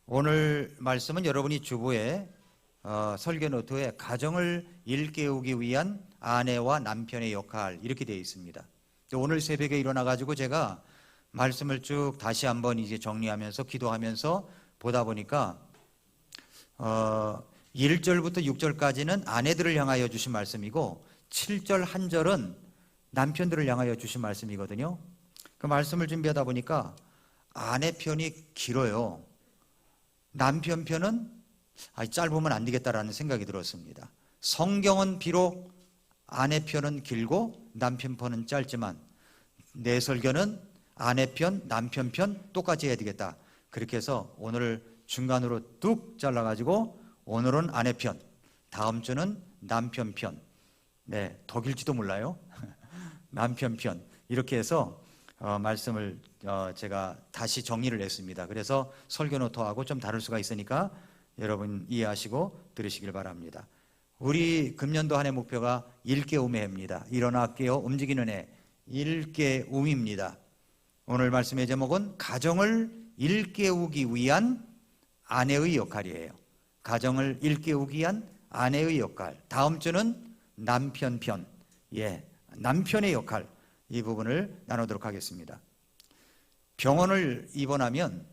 오늘 말씀은 여러분이 주보에 설교 노트에 가정을 일깨우기 위한 아내와 남편의 역할 이렇게 되어 있습니다. 오늘 새벽에 일어나 가지고 제가 말씀을 쭉 다시 한번 이제 정리하면서 기도하면서 보다 보니까 1절부터 6절까지는 아내들을 향하여 주신 말씀이고 7절 한 절은 남편들을 향하여 주신 말씀이거든요. 그 말씀을 준비하다 보니까 아내 편이 길어요. 남편 편은 짧으면 안 되겠다라는 생각이 들었습니다. 성경은 비록 아내 편은 길고 남편 편은 짧지만 내 설교는 아내 편, 남편 편 똑같이 해야 되겠다. 그렇게 해서 오늘 중간으로 뚝 잘라가지고 오늘은 아내 편, 다음 주는 남편 편, 더 길지도 몰라요. 남편 편 이렇게 해서 말씀을 제가 다시 정리를 했습니다. 그래서 설교 노트하고 좀 다를 수가 있으니까 여러분 이해하시고 들으시길 바랍니다. 우리 금년도 한 해 목표가 일깨움의 해입니다. 일어나 깨어 움직이는 해, 일깨움입니다. 오늘 말씀의 제목은 가정을 일깨우기 위한 아내의 역할이에요. 가정을 일깨우기 위한 아내의 역할. 다음 주는 남편 편, 남편의 역할, 이 부분을 나누도록 하겠습니다. 병원을 입원하면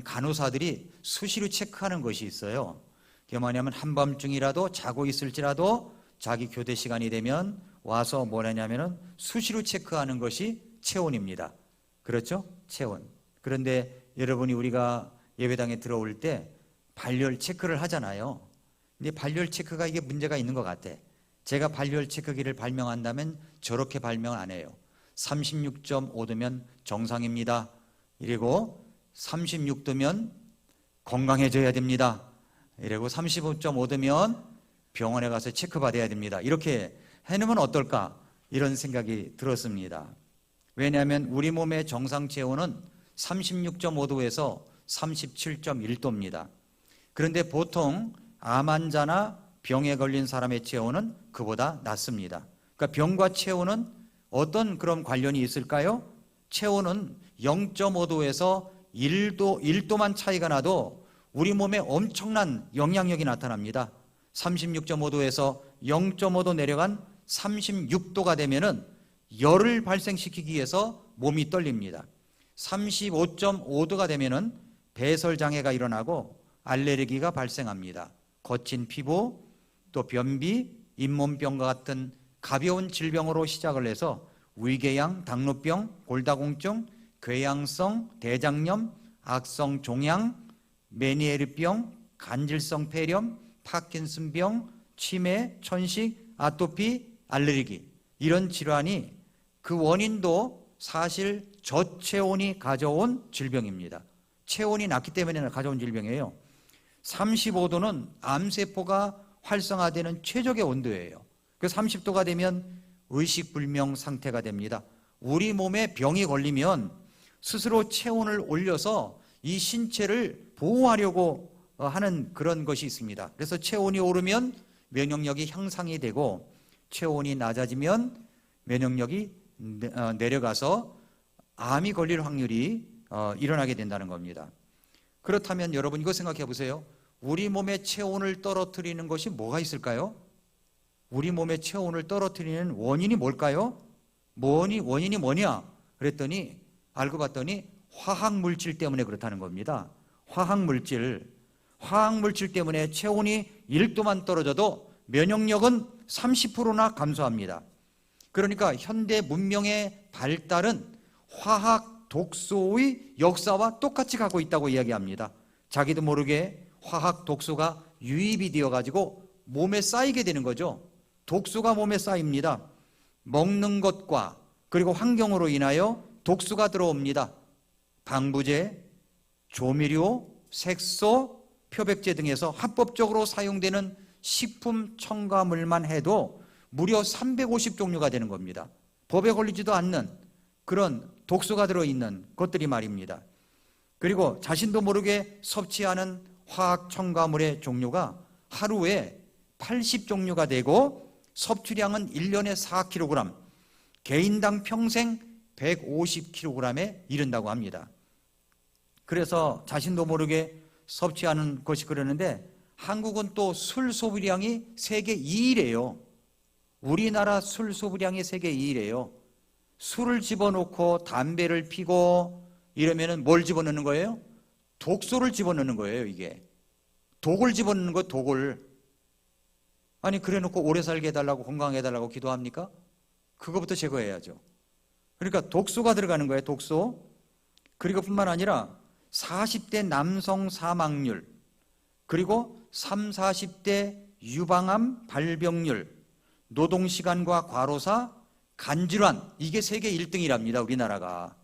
간호사들이 수시로 체크하는 것이 있어요. 그게 뭐냐면 한밤중이라도 자고 있을지라도 자기 교대 시간이 되면 와서 뭘 하냐면은 수시로 체크하는 것이 체온입니다. 그렇죠? 체온. 그런데 여러분이 우리가 예배당에 들어올 때 발열 체크를 하잖아요. 근데 발열 체크가 이게 문제가 있는 것 같아. 제가 발열 체크기를 발명한다면 저렇게 발명 안 해요. 36.5도면 정상입니다. 이러고 36도면 건강해져야 됩니다. 이러고 35.5도면 병원에 가서 체크받아야 됩니다. 이렇게 해놓으면 어떨까? 이런 생각이 들었습니다. 왜냐하면 우리 몸의 정상 체온은 36.5도에서 37.1도입니다. 그런데 보통 암 환자나 병에 걸린 사람의 체온은 그보다 낮습니다. 그러니까 병과 체온은 어떤 그런 관련이 있을까요? 체온은 0.5도에서 1도만 차이가 나도 우리 몸에 엄청난 영향력이 나타납니다. 36.5도에서 0.5도 내려간 36도가 되면은 열을 발생시키기 위해서 몸이 떨립니다. 35.5도가 되면은 배설 장애가 일어나고 알레르기가 발생합니다. 거친 피부, 또 변비, 잇몸병과 같은 가벼운 질병으로 시작을 해서 위궤양, 당뇨병, 골다공증, 궤양성, 대장염, 악성 종양, 메니에르병, 간질성 폐렴, 파킨슨병, 치매, 천식, 아토피, 알레르기 이런 질환이 그 원인도 사실 저체온이 가져온 질병입니다. 체온이 낮기 때문에 가져온 질병이에요. 35도는 암세포가 활성화되는 최적의 온도예요. 그 30도가 되면 의식불명 상태가 됩니다. 우리 몸에 병이 걸리면 스스로 체온을 올려서 이 신체를 보호하려고 하는 그런 것이 있습니다. 그래서 체온이 오르면 면역력이 향상이 되고 체온이 낮아지면 면역력이 내려가서 암이 걸릴 확률이 일어나게 된다는 겁니다. 그렇다면 여러분 이거 생각해 보세요. 우리 몸의 체온을 떨어뜨리는 것이 뭐가 있을까요? 우리 몸의 체온을 떨어뜨리는 원인이 뭘까요? 원인이 뭐냐? 그랬더니 알고 봤더니 화학물질 때문에 그렇다는 겁니다. 화학물질 때문에 체온이 1도만 떨어져도 면역력은 30%나 감소합니다. 그러니까 현대 문명의 발달은 화학 독소의 역사와 똑같이 가고 있다고 이야기합니다. 자기도 모르게 화학 독소가 유입이 되어 가지고 몸에 쌓이게 되는 거죠. 독소가 몸에 쌓입니다. 먹는 것과 그리고 환경으로 인하여 독소가 들어옵니다. 방부제, 조미료, 색소, 표백제 등에서 합법적으로 사용되는 식품 첨가물만 해도 무려 350종류가 되는 겁니다. 법에 걸리지도 않는 그런 독소가 들어있는 것들이 말입니다. 그리고 자신도 모르게 섭취하는 화학 첨가물의 종류가 하루에 80종류가 되고 섭취량은 1년에 4kg, 개인당 평생 150kg에 이른다고 합니다. 그래서 자신도 모르게 섭취하는 것이 그러는데 한국은 또 술 소비량이 세계 2위래요. 우리나라 술 소비량이 세계 2위래요. 술을 집어넣고 담배를 피고 이러면은 뭘 집어넣는 거예요? 독소를 집어넣는 거예요. 이게 독을 집어넣는 거, 독을. 아니 그래 놓고 오래 살게 해달라고, 건강하게 해달라고 기도합니까? 그거부터 제거해야죠. 그러니까 독소가 들어가는 거예요. 독소. 그리고 뿐만 아니라 40대 남성 사망률, 그리고 3, 40대 유방암 발병률, 노동시간과 과로사, 간질환, 이게 세계 1등이랍니다. 우리나라가.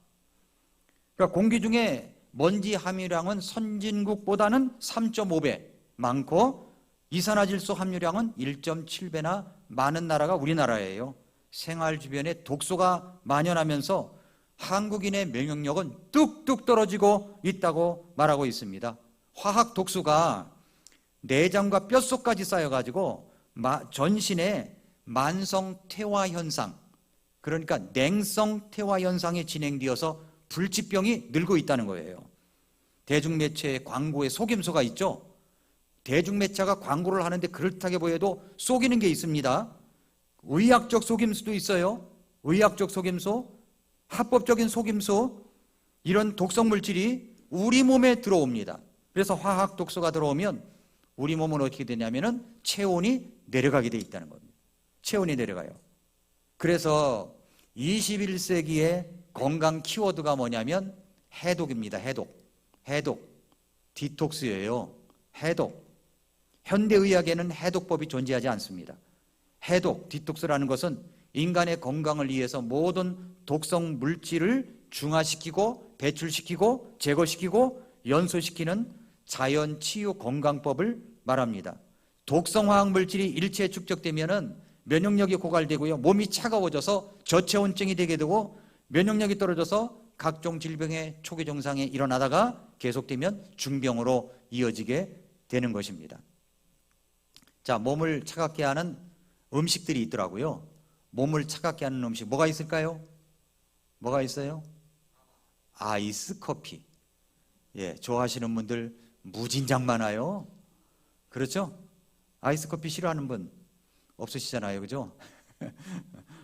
그러니까 공기 중에 먼지 함유량은 선진국보다는 3.5배 많고 이산화질소 함유량은 1.7배나 많은 나라가 우리나라예요. 생활 주변에 독소가 만연하면서 한국인의 면역력은 뚝뚝 떨어지고 있다고 말하고 있습니다. 화학 독소가 내장과 뼛속까지 쌓여가지고 전신에 만성 퇴화 현상, 그러니까 냉성 퇴화 현상이 진행되어서 불치병이 늘고 있다는 거예요. 대중매체의 광고에 속임수가 있죠. 대중매체가 광고를 하는데 그럴듯하게 보여도 속이는 게 있습니다. 의학적 속임수도 있어요. 의학적 속임수, 합법적인 속임수, 이런 독성 물질이 우리 몸에 들어옵니다. 그래서 화학 독소가 들어오면 우리 몸은 어떻게 되냐면은 체온이 내려가게 돼 있다는 겁니다. 체온이 내려가요. 그래서 21세기의 건강 키워드가 뭐냐면 해독입니다. 해독, 디톡스예요. 해독. 현대의학에는 해독법이 존재하지 않습니다. 해독, 디톡스라는 것은 인간의 건강을 위해서 모든 독성 물질을 중화시키고 배출시키고 제거시키고 연소시키는 자연 치유 건강법을 말합니다. 독성 화학 물질이 일체에 축적되면은 면역력이 고갈되고요. 몸이 차가워져서 저체온증이 되게 되고 면역력이 떨어져서 각종 질병의 초기 증상이 일어나다가 계속되면 중병으로 이어지게 되는 것입니다. 자, 몸을 차갑게 하는 음식들이 있더라고요. 몸을 차갑게 하는 음식 뭐가 있을까요? 뭐가 있어요? 아이스 커피. 예, 좋아하시는 분들 무진장 많아요. 그렇죠? 아이스 커피 싫어하는 분 없으시잖아요. 그죠?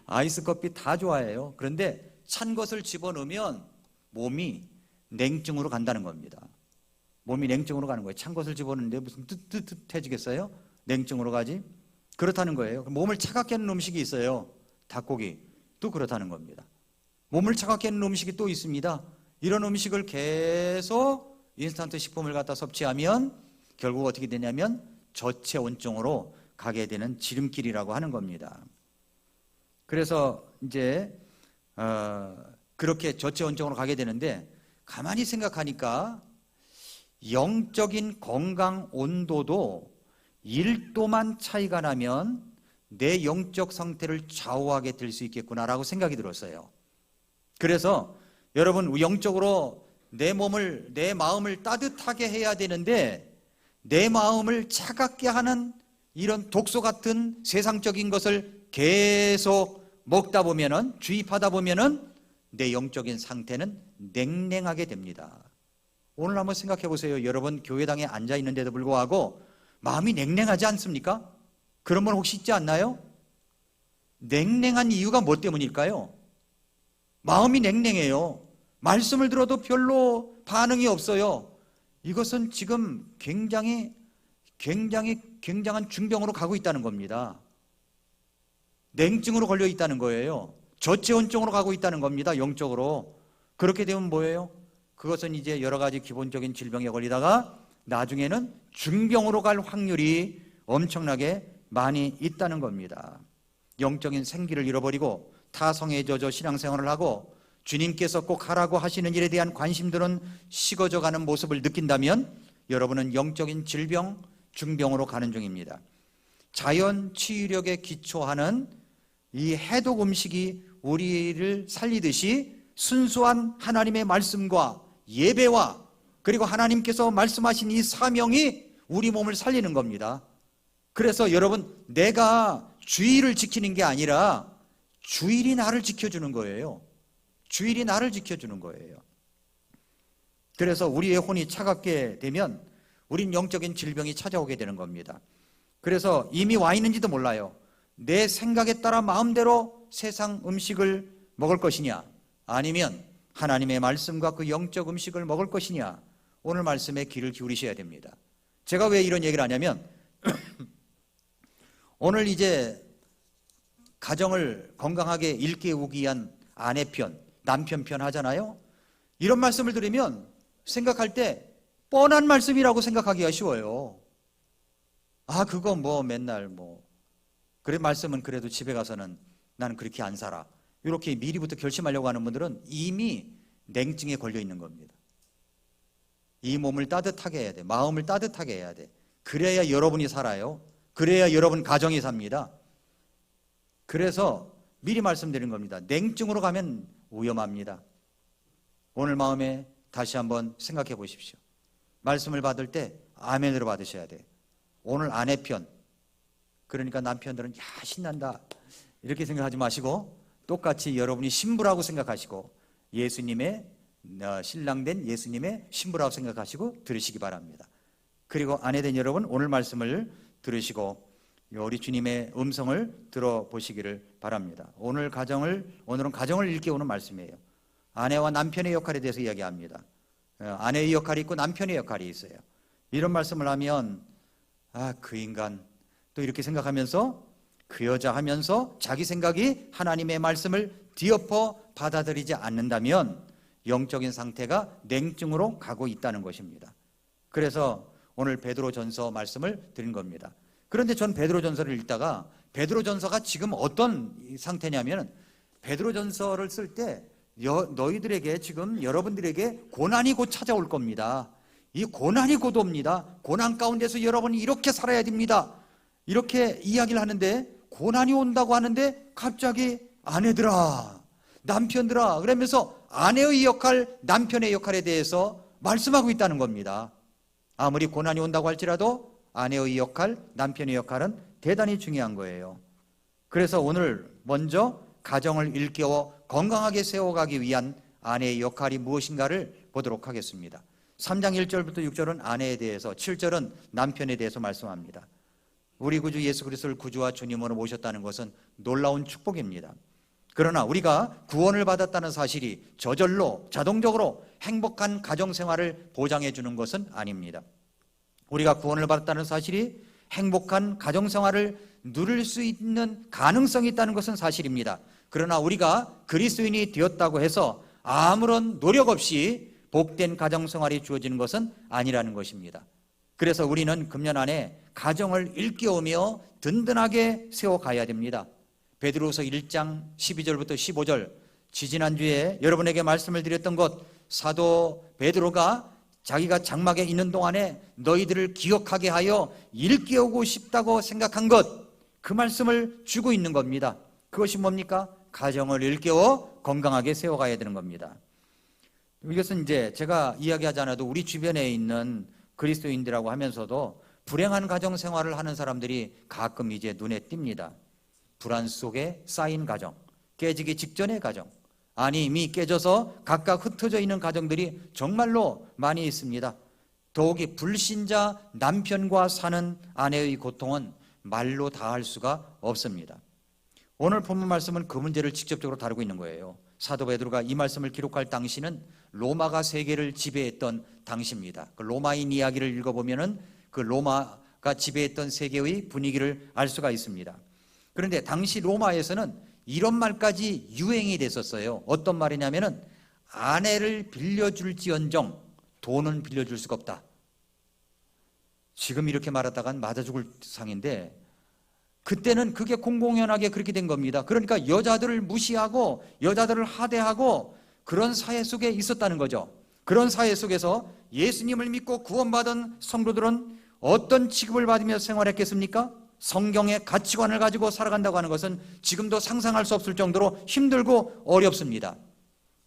아이스 커피 다 좋아해요. 그런데 찬 것을 집어넣으면 몸이 냉증으로 간다는 겁니다. 몸이 냉증으로 가는 거예요. 찬 것을 집어넣는데 무슨 뜨뜻해지겠어요? 냉증으로 가지? 그렇다는 거예요. 몸을 차갑게 하는 음식이 있어요. 닭고기. 또 그렇다는 겁니다. 몸을 차갑게 하는 음식이 또 있습니다. 이런 음식을 계속 인스턴트 식품을 갖다 섭취하면 결국 어떻게 되냐면 저체온증으로 가게 되는 지름길이라고 하는 겁니다. 그래서 이제 그렇게 저체온증으로 가게 되는데 가만히 생각하니까 영적인 건강 온도도 1도만 차이가 나면 내 영적 상태를 좌우하게 될 수 있겠구나라고 생각이 들었어요. 그래서 여러분 영적으로 내 마음을 따뜻하게 해야 되는데 내 마음을 차갑게 하는 이런 독소 같은 세상적인 것을 계속 먹다 보면은, 주입하다 보면은 내 영적인 상태는 냉랭하게 됩니다. 오늘 한번 생각해 보세요. 여러분 교회당에 앉아 있는데도 불구하고 마음이 냉랭하지 않습니까? 그런 분 혹시 있지 않나요? 냉랭한 이유가 뭐 때문일까요? 마음이 냉랭해요. 말씀을 들어도 별로 반응이 없어요. 이것은 지금 굉장한 중병으로 가고 있다는 겁니다. 냉증으로 걸려 있다는 거예요. 저체온증으로 가고 있다는 겁니다. 영적으로. 그렇게 되면 뭐예요? 그것은 이제 여러 가지 기본적인 질병에 걸리다가 나중에는 중병으로 갈 확률이 엄청나게 많이 있다는 겁니다. 영적인 생기를 잃어버리고 타성에 젖어 신앙생활을 하고 주님께서 꼭 하라고 하시는 일에 대한 관심들은 식어져가는 모습을 느낀다면 여러분은 영적인 질병, 중병으로 가는 중입니다. 자연 치유력에 기초하는 이 해독 음식이 우리를 살리듯이 순수한 하나님의 말씀과 예배와 그리고 하나님께서 말씀하신 이 사명이 우리 몸을 살리는 겁니다. 그래서 여러분 내가 주일을 지키는 게 아니라 주일이 나를 지켜주는 거예요. 주일이 나를 지켜주는 거예요. 그래서 우리의 혼이 차갑게 되면 우린 영적인 질병이 찾아오게 되는 겁니다. 그래서 이미 와 있는지도 몰라요. 내 생각에 따라 마음대로 세상 음식을 먹을 것이냐, 아니면 하나님의 말씀과 그 영적 음식을 먹을 것이냐, 오늘 말씀에 귀를 기울이셔야 됩니다. 제가 왜 이런 얘기를 하냐면 오늘 이제 가정을 건강하게 일깨우기 위한 아내 편, 남편 편 하잖아요. 이런 말씀을 들으면 생각할 때 뻔한 말씀이라고 생각하기가 쉬워요. 아, 그거 뭐 맨날 뭐 그래, 말씀은 그래도 집에 가서는 나는 그렇게 안 살아, 이렇게 미리부터 결심하려고 하는 분들은 이미 냉증에 걸려 있는 겁니다. 이 몸을 따뜻하게 해야 돼. 마음을 따뜻하게 해야 돼. 그래야 여러분이 살아요. 그래야 여러분 가정이 삽니다. 그래서 미리 말씀드린 겁니다. 냉증으로 가면 위험합니다. 오늘 마음에 다시 한번 생각해 보십시오. 말씀을 받을 때 아멘으로 받으셔야 돼요. 오늘 아내 편, 그러니까 남편들은 야 신난다 이렇게 생각하지 마시고 똑같이 여러분이 신부라고 생각하시고 예수님의 신랑된 예수님의 신부라고 생각하시고 들으시기 바랍니다. 그리고 아내된 여러분, 오늘 말씀을 들으시고 우리 주님의 음성을 들어보시기를 바랍니다. 오늘은 가정을 일깨우는 말씀이에요. 아내와 남편의 역할에 대해서 이야기합니다. 아내의 역할이 있고 남편의 역할이 있어요. 이런 말씀을 하면 아, 그 인간 또 이렇게 생각하면서 그 여자 하면서 자기 생각이 하나님의 말씀을 뒤엎어 받아들이지 않는다면 영적인 상태가 냉증으로 가고 있다는 것입니다. 그래서 오늘 베드로전서 말씀을 드린 겁니다. 그런데 전 베드로전서를 읽다가 베드로전서가 지금 어떤 상태냐면 베드로전서를 쓸 때 너희들에게 지금 여러분들에게 고난이 곧 찾아올 겁니다. 이 고난이 곧 옵니다. 고난 가운데서 여러분이 이렇게 살아야 됩니다. 이렇게 이야기를 하는데 고난이 온다고 하는데 갑자기 아내들아, 남편들아 그러면서 아내의 역할, 남편의 역할에 대해서 말씀하고 있다는 겁니다. 아무리 고난이 온다고 할지라도 아내의 역할, 남편의 역할은 대단히 중요한 거예요. 그래서 오늘 먼저 가정을 일깨워 건강하게 세워가기 위한 아내의 역할이 무엇인가를 보도록 하겠습니다. 3장 1절부터 6절은 아내에 대해서, 7절은 남편에 대해서 말씀합니다. 우리 구주 예수 그리스도를 구주와 주님으로 모셨다는 것은 놀라운 축복입니다. 그러나 우리가 구원을 받았다는 사실이 저절로 자동적으로 행복한 가정생활을 보장해 주는 것은 아닙니다. 우리가 구원을 받았다는 사실이 행복한 가정생활을 누릴 수 있는 가능성이 있다는 것은 사실입니다. 그러나 우리가 그리스도인이 되었다고 해서 아무런 노력 없이 복된 가정생활이 주어지는 것은 아니라는 것입니다. 그래서 우리는 금년 안에 가정을 일깨우며 든든하게 세워가야 됩니다. 베드로서 1장 12절부터 15절, 지지난주에 여러분에게 말씀을 드렸던 것, 사도 베드로가 자기가 장막에 있는 동안에 너희들을 기억하게 하여 일깨우고 싶다고 생각한 것, 그 말씀을 주고 있는 겁니다. 그것이 뭡니까? 가정을 일깨워 건강하게 세워가야 되는 겁니다. 이것은 이제 제가 이야기하지 않아도 우리 주변에 있는 그리스도인들이라고 하면서도 불행한 가정 생활을 하는 사람들이 가끔 이제 눈에 띕니다. 불안 속에 쌓인 가정, 깨지기 직전의 가정, 아니 이미 깨져서 각각 흩어져 있는 가정들이 정말로 많이 있습니다. 더욱이 불신자 남편과 사는 아내의 고통은 말로 다할 수가 없습니다. 오늘 본문 말씀은 그 문제를 직접적으로 다루고 있는 거예요. 사도 베드로가 이 말씀을 기록할 당시는 로마가 세계를 지배했던 당시입니다. 그 로마인 이야기를 읽어보면은 그 로마가 지배했던 세계의 분위기를 알 수가 있습니다. 그런데 당시 로마에서는 이런 말까지 유행이 됐었어요. 어떤 말이냐면은 아내를 빌려줄지언정 돈은 빌려줄 수가 없다. 지금 이렇게 말하다간 맞아 죽을 상인데 그때는 그게 공공연하게 그렇게 된 겁니다. 그러니까 여자들을 무시하고 여자들을 하대하고 그런 사회 속에 있었다는 거죠. 그런 사회 속에서 예수님을 믿고 구원받은 성도들은 어떤 취급을 받으며 생활했겠습니까? 성경의 가치관을 가지고 살아간다고 하는 것은 지금도 상상할 수 없을 정도로 힘들고 어렵습니다.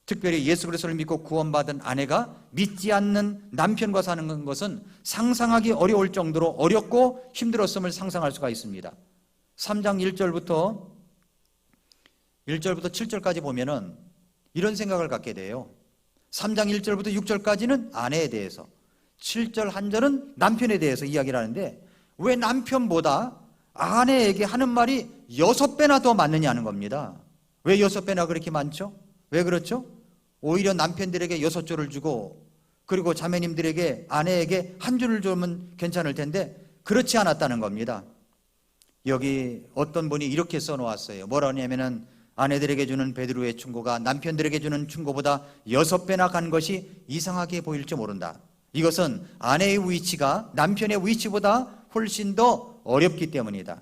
특별히 예수 그리스도를 믿고 구원받은 아내가 믿지 않는 남편과 사는 것은 상상하기 어려울 정도로 어렵고 힘들었음을 상상할 수가 있습니다. 3장 1절부터 7절까지 보면은 이런 생각을 갖게 돼요. 3장 1절부터 6절까지는 아내에 대해서, 7절 한 절은 남편에 대해서 이야기를 하는데 왜 남편보다 아내에게 하는 말이 6배나 더 많느냐는 겁니다. 왜 6배나 그렇게 많죠? 왜 그렇죠? 오히려 남편들에게 6줄을 주고 그리고 자매님들에게 아내에게 1줄을 주면 괜찮을 텐데 그렇지 않았다는 겁니다. 여기 어떤 분이 이렇게 써놓았어요. 뭐라 하냐면은 아내들에게 주는 베드로의 충고가 남편들에게 주는 충고보다 6배나 간 것이 이상하게 보일지 모른다. 이것은 아내의 위치가 남편의 위치보다 훨씬 더 어렵기 때문이다.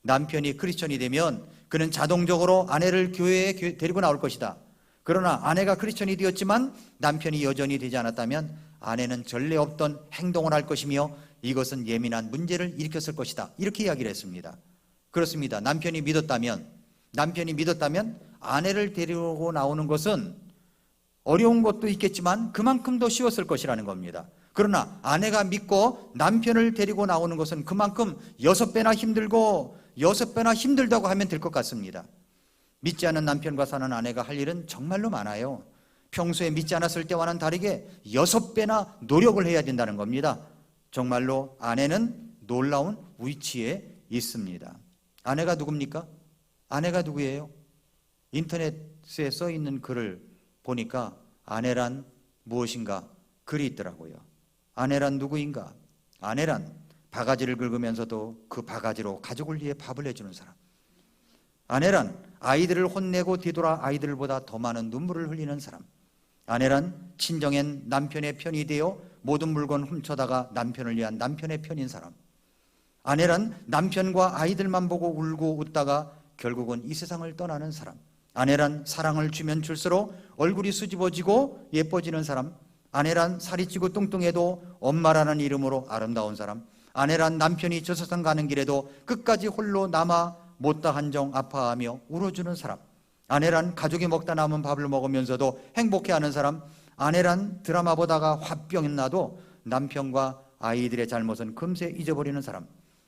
남편이 크리스천이 되면 그는 자동적으로 아내를 교회에 데리고 나올 것이다. 그러나 아내가 크리스천이 되었지만 남편이 여전히 되지 않았다면 아내는 전례 없던 행동을 할 것이며 이것은 예민한 문제를 일으켰을 것이다. 이렇게 이야기를 했습니다. 그렇습니다. 남편이 믿었다면 아내를 데리고 나오는 것은 어려운 것도 있겠지만 그만큼 더 쉬웠을 것이라는 겁니다. 그러나 아내가 믿고 남편을 데리고 나오는 것은 그만큼 6배나 힘들고 6배나 힘들다고 하면 될 것 같습니다. 믿지 않은 남편과 사는 아내가 할 일은 정말로 많아요. 평소에 믿지 않았을 때와는 다르게 6배나 노력을 해야 된다는 겁니다. 정말로 아내는 놀라운 위치에 있습니다. 아내가 누굽니까? 아내가 누구예요? 인터넷에 써 있는 글을 보니까 아내란 무엇인가 글이 있더라고요. 아내란 누구인가? 아내란 바가지를 긁으면서도 그 바가지로 가족을 위해 밥을 해주는 사람. 아내란 아이들을 혼내고 뒤돌아 아이들보다 더 많은 눈물을 흘리는 사람. 아내란 친정엔 남편의 편이 되어 모든 물건 훔쳐다가 남편을 위한 남편의 편인 사람. 아내란 남편과 아이들만 보고 울고 웃다가 결국은 이 세상을 떠나는 사람. 아내란 사랑을 주면 줄수록 얼굴이 수줍어지고 예뻐지는 사람. 아내란 살이 찌고 뚱뚱해도 엄마라는 이름으로 아름다운 사람. 아내란 남편이 저 세상 가는 길에도 끝까지 홀로 남아 못다 한정 아파하며 울어주는 사람. 아내란 가족이 먹다 남은 밥을 먹으면서도 행복해하는 사람. 아내란 드라마 보다가 화병 나도 남편과 아이들의 잘못은 금세 잊어버리는 사람.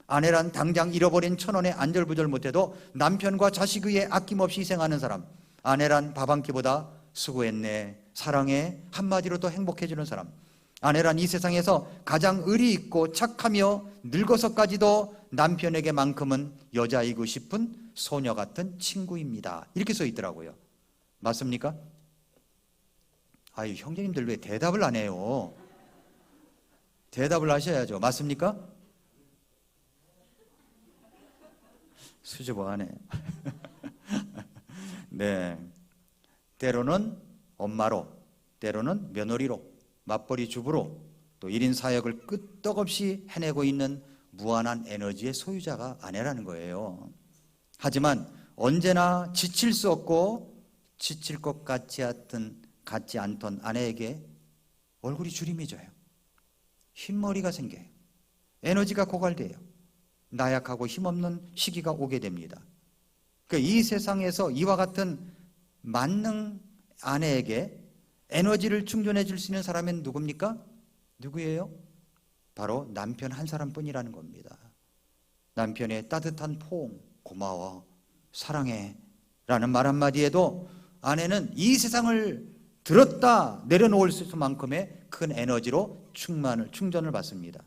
아내란 당장 잃어버린 1,000원에 안절부절 못해도 남편과 자식 위해 아낌없이 희생하는 사람. 아내란 밥 한 끼보다 수고했네, 사랑해 한마디로 더 행복해지는 사람. 아내란 이 세상에서 가장 의리 있고 착하며 늙어서까지도 남편에게만큼은 여자이고 싶은 소녀 같은 친구입니다. 이렇게 써 있더라고요. 맞습니까? 아유, 형제님들 왜 대답을 안 해요? 대답을 하셔야죠. 맞습니까? 수줍어하네. 네, 때로는 엄마로, 때로는 며느리로, 맞벌이 주부로, 또 1인 사역을 끄떡없이 해내고 있는 무한한 에너지의 소유자가 아내라는 거예요. 하지만 언제나 지칠 수 없고 지칠 것 같지 않던 아내에게 얼굴이 주림해져요. 흰머리가 생겨요. 에너지가 고갈돼요. 나약하고 힘없는 시기가 오게 됩니다. 그러니까 이 세상에서 이와 같은 만능 아내에게 에너지를 충전해 줄 수 있는 사람은 누굽니까? 누구예요? 바로 남편 한 사람뿐이라는 겁니다. 남편의 따뜻한 포옹, 고마워, 사랑해 라는 말 한마디에도 아내는 이 세상을 들었다 내려놓을 수만큼의 큰 에너지로 충전을 받습니다.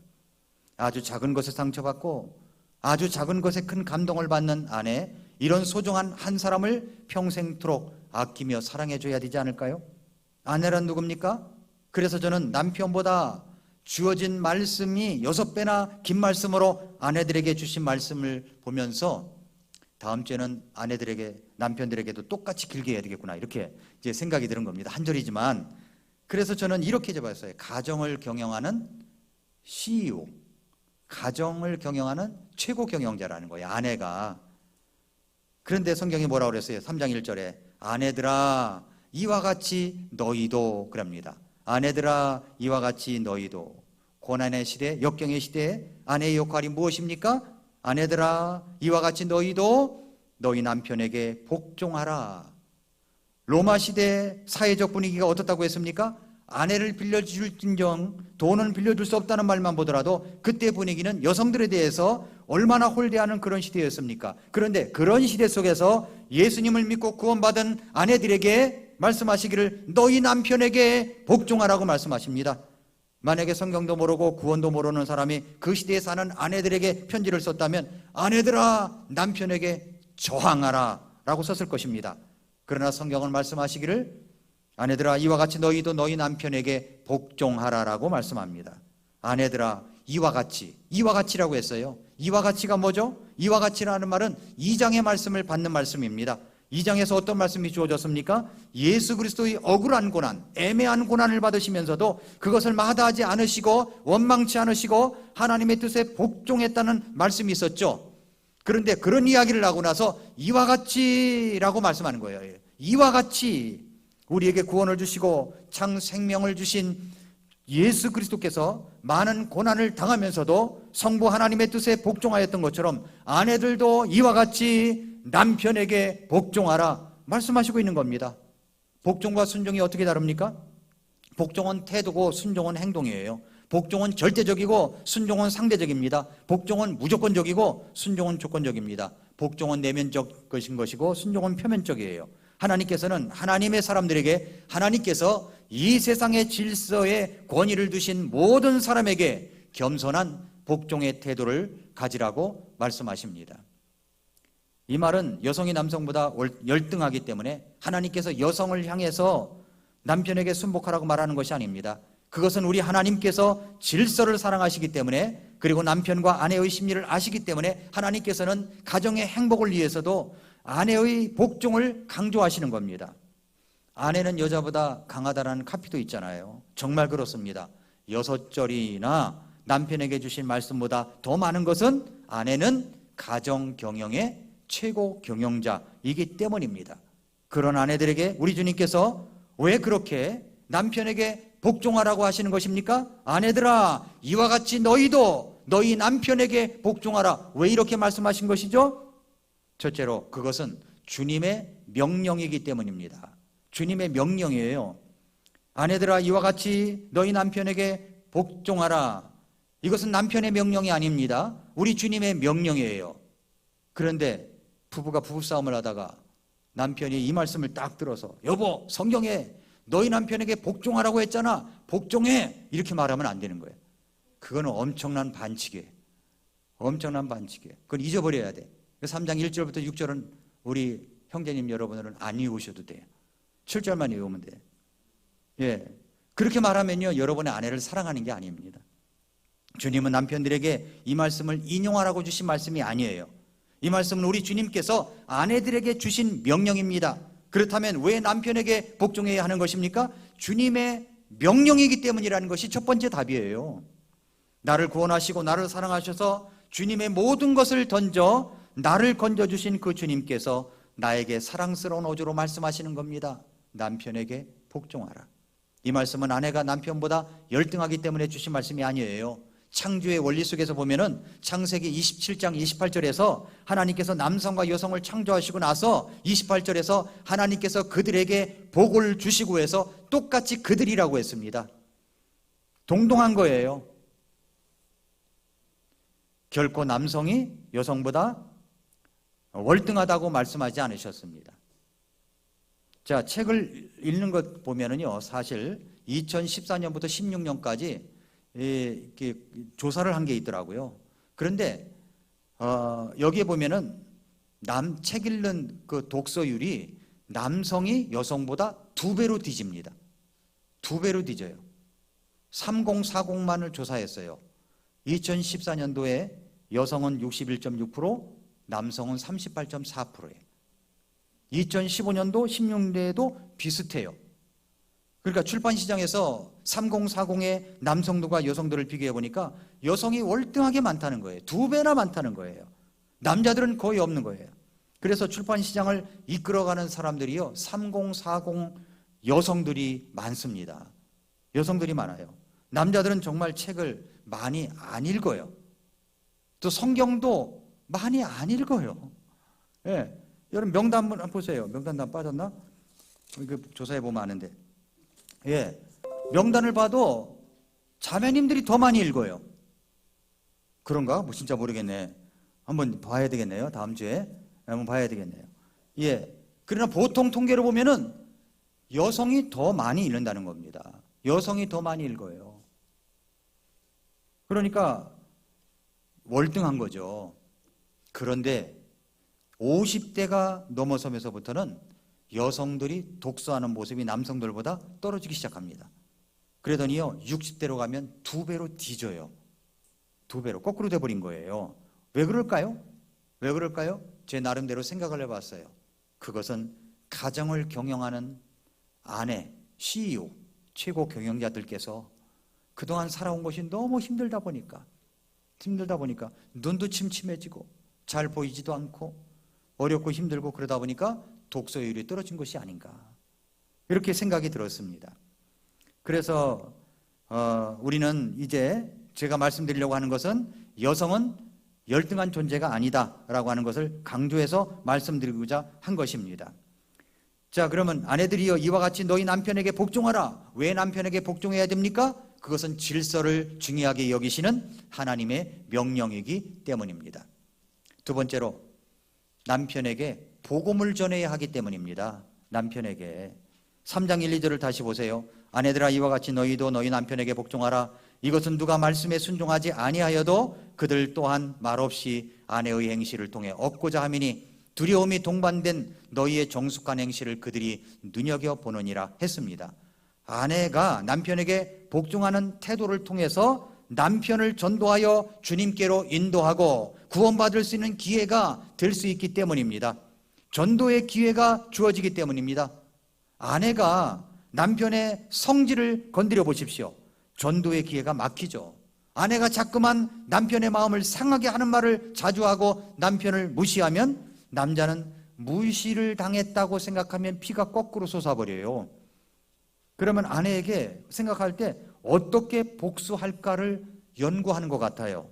아주 작은 것에 상처받고 아주 작은 것에 큰 감동을 받는 아내, 이런 소중한 한 사람을 평생토록 아끼며 사랑해줘야 되지 않을까요? 아내란 누굽니까? 그래서 저는 남편보다 주어진 말씀이 6배나 긴 말씀으로 아내들에게 주신 말씀을 보면서 다음 주에는 남편들에게도 똑같이 길게 해야 되겠구나, 이렇게 이제 생각이 드는 겁니다. 한 절이지만. 그래서 저는 이렇게 잡았어요. 가정을 경영하는 CEO, 가정을 경영하는 최고 경영자라는 거예요, 아내가. 그런데 성경이 뭐라고 그랬어요? 3장 1절에 아내들아 이와 같이 너희도 그럽니다. 아내들아 이와 같이 너희도. 고난의 시대, 역경의 시대에 아내의 역할이 무엇입니까? 아내들아 이와 같이 너희도 너희 남편에게 복종하라. 로마 시대 사회적 분위기가 어떻다고 했습니까? 아내를 빌려줄진정 돈은 빌려줄 수 없다는 말만 보더라도 그때 분위기는 여성들에 대해서 얼마나 홀대하는 그런 시대였습니까? 그런데 그런 시대 속에서 예수님을 믿고 구원받은 아내들에게 말씀하시기를 너희 남편에게 복종하라고 말씀하십니다. 만약에 성경도 모르고 구원도 모르는 사람이 그 시대에 사는 아내들에게 편지를 썼다면 아내들아 남편에게 저항하라 라고 썼을 것입니다. 그러나 성경은 말씀하시기를 아내들아 이와 같이 너희도 너희 남편에게 복종하라 라고 말씀합니다. 아내들아 이와 같이라고 했어요. 이와 같이가 뭐죠? 이와 같이라는 말은 2장의 말씀을 받는 말씀입니다. 2장에서 어떤 말씀이 주어졌습니까? 예수 그리스도의 억울한 고난, 애매한 고난을 받으시면서도 그것을 마다하지 않으시고 원망치 않으시고 하나님의 뜻에 복종했다는 말씀이 있었죠. 그런데 그런 이야기를 하고 나서 이와 같이라고 말씀하는 거예요. 이와 같이 우리에게 구원을 주시고 참 생명을 주신 예수 그리스도께서 많은 고난을 당하면서도 성부 하나님의 뜻에 복종하였던 것처럼 아내들도 이와 같이 남편에게 복종하라 말씀하시고 있는 겁니다. 복종과 순종이 어떻게 다릅니까? 복종은 태도고 순종은 행동이에요. 복종은 절대적이고 순종은 상대적입니다. 복종은 무조건적이고 순종은 조건적입니다. 복종은 내면적 것이고 순종은 표면적이에요. 하나님께서는 하나님의 사람들에게 하나님께서 이 세상의 질서에 권위를 두신 모든 사람에게 겸손한 복종의 태도를 가지라고 말씀하십니다. 이 말은 여성이 남성보다 열등하기 때문에 하나님께서 여성을 향해서 남편에게 순복하라고 말하는 것이 아닙니다. 그것은 우리 하나님께서 질서를 사랑하시기 때문에 그리고 남편과 아내의 심리를 아시기 때문에 하나님께서는 가정의 행복을 위해서도 아내의 복종을 강조하시는 겁니다. 아내는 여자보다 강하다라는 카피도 있잖아요. 정말 그렇습니다. 6절이나 남편에게 주신 말씀보다 더 많은 것은 아내는 가정 경영의 최고 경영자이기 때문입니다. 그런 아내들에게 우리 주님께서 왜 그렇게 남편에게 복종하라고 하시는 것입니까? 아내들아 이와 같이 너희도 너희 남편에게 복종하라. 왜 이렇게 말씀하신 것이죠? 첫째로 그것은 주님의 명령이기 때문입니다. 주님의 명령이에요. 아내들아 이와 같이 너희 남편에게 복종하라. 이것은 남편의 명령이 아닙니다. 우리 주님의 명령이에요. 그런데 부부가 부부싸움을 하다가 남편이 이 말씀을 딱 들어서 여보 성경에 너희 남편에게 복종하라고 했잖아. 복종해. 이렇게 말하면 안 되는 거예요. 그거는 엄청난 반칙이에요. 엄청난 반칙이에요. 그건 잊어버려야 돼. 3장 1절부터 6절은 우리 형제님 여러분들은 안 외우셔도 돼요. 7절만 외우면 돼요. 예. 그렇게 말하면요 여러분의 아내를 사랑하는 게 아닙니다. 주님은 남편들에게 이 말씀을 인용하라고 주신 말씀이 아니에요. 이 말씀은 우리 주님께서 아내들에게 주신 명령입니다. 그렇다면 왜 남편에게 복종해야 하는 것입니까? 주님의 명령이기 때문이라는 것이 첫 번째 답이에요. 나를 구원하시고 나를 사랑하셔서 주님의 모든 것을 던져 나를 건져주신 그 주님께서 나에게 사랑스러운 어조로 말씀하시는 겁니다. 남편에게 복종하라. 이 말씀은 아내가 남편보다 열등하기 때문에 주신 말씀이 아니에요. 창조의 원리 속에서 보면은 창세기 27장 28절에서 하나님께서 남성과 여성을 창조하시고 나서 28절에서 하나님께서 그들에게 복을 주시고 해서 똑같이 그들이라고 했습니다. 동등한 거예요. 결코 남성이 여성보다 월등하다고 말씀하지 않으셨습니다. 자, 책을 읽는 것 보면은요, 사실 2014년부터 16년까지 이렇게 조사를 한 게 있더라고요. 그런데 여기에 보면은 책 읽는 그 독서율이 남성이 여성보다 2배로 뒤집니다. 2배로 뒤져요. 3040만을 조사했어요. 2014년도에 여성은 61.6%, 남성은 38.4%예요. 2015년도, 16년도에도 비슷해요. 그러니까 출판시장에서 3040의 남성들과 여성들을 비교해 보니까 여성이 월등하게 많다는 거예요. 2배나 많다는 거예요. 남자들은 거의 없는 거예요. 그래서 출판시장을 이끌어가는 사람들이요, 3040 여성들이 많습니다. 여성들이 많아요. 남자들은 정말 책을 많이 안 읽어요. 또 성경도 많이 안 읽어요. 예. 여러분 명단 한번 보세요. 명단 안 빠졌나? 그 조사해 보면 아는데. 예. 명단을 봐도 자매님들이 더 많이 읽어요. 그런가? 뭐 진짜 모르겠네. 한번 봐야 되겠네요. 다음 주에 한번 봐야 되겠네요. 예. 그러나 보통 통계로 보면은 여성이 더 많이 읽는다는 겁니다. 여성이 더 많이 읽어요. 그러니까 월등한 거죠. 그런데 50대가 넘어서면서부터는 여성들이 독서하는 모습이 남성들보다 떨어지기 시작합니다. 그러더니요 60대로 가면 2배로 뒤져요. 2배로 거꾸로 돼버린 거예요. 왜 그럴까요? 왜 그럴까요? 제 나름대로 생각을 해봤어요. 그것은 가정을 경영하는 아내, CEO, 최고 경영자들께서 그동안 살아온 것이 너무 힘들다 보니까 눈도 침침해지고 잘 보이지도 않고 어렵고 힘들고 그러다 보니까 독서율이 떨어진 것이 아닌가 이렇게 생각이 들었습니다. 그래서 우리는 이제 제가 말씀드리려고 하는 것은 여성은 열등한 존재가 아니다라고 하는 것을 강조해서 말씀드리고자 한 것입니다. 자, 그러면 아내들이여 이와 같이 너희 남편에게 복종하라. 왜 남편에게 복종해야 됩니까? 그것은 질서를 중요하게 여기시는 하나님의 명령이기 때문입니다. 두 번째로 남편에게 복음을 전해야 하기 때문입니다. 남편에게 3장 1, 2절을 다시 보세요. 아내들아 이와 같이 너희도 너희 남편에게 복종하라. 이것은 누가 말씀에 순종하지 아니하여도 그들 또한 말없이 아내의 행실을 통해 얻고자 함이니 두려움이 동반된 너희의 정숙한 행실을 그들이 눈여겨보느니라 했습니다. 아내가 남편에게 복종하는 태도를 통해서 남편을 전도하여 주님께로 인도하고 구원받을 수 있는 기회가 될 수 있기 때문입니다. 전도의 기회가 주어지기 때문입니다. 아내가 남편의 성질을 건드려 보십시오. 전도의 기회가 막히죠. 아내가 자꾸만 남편의 마음을 상하게 하는 말을 자주 하고 남편을 무시하면 남자는 무시를 당했다고 생각하면 피가 거꾸로 솟아버려요. 그러면 아내에게 생각할 때 어떻게 복수할까를 연구하는 것 같아요.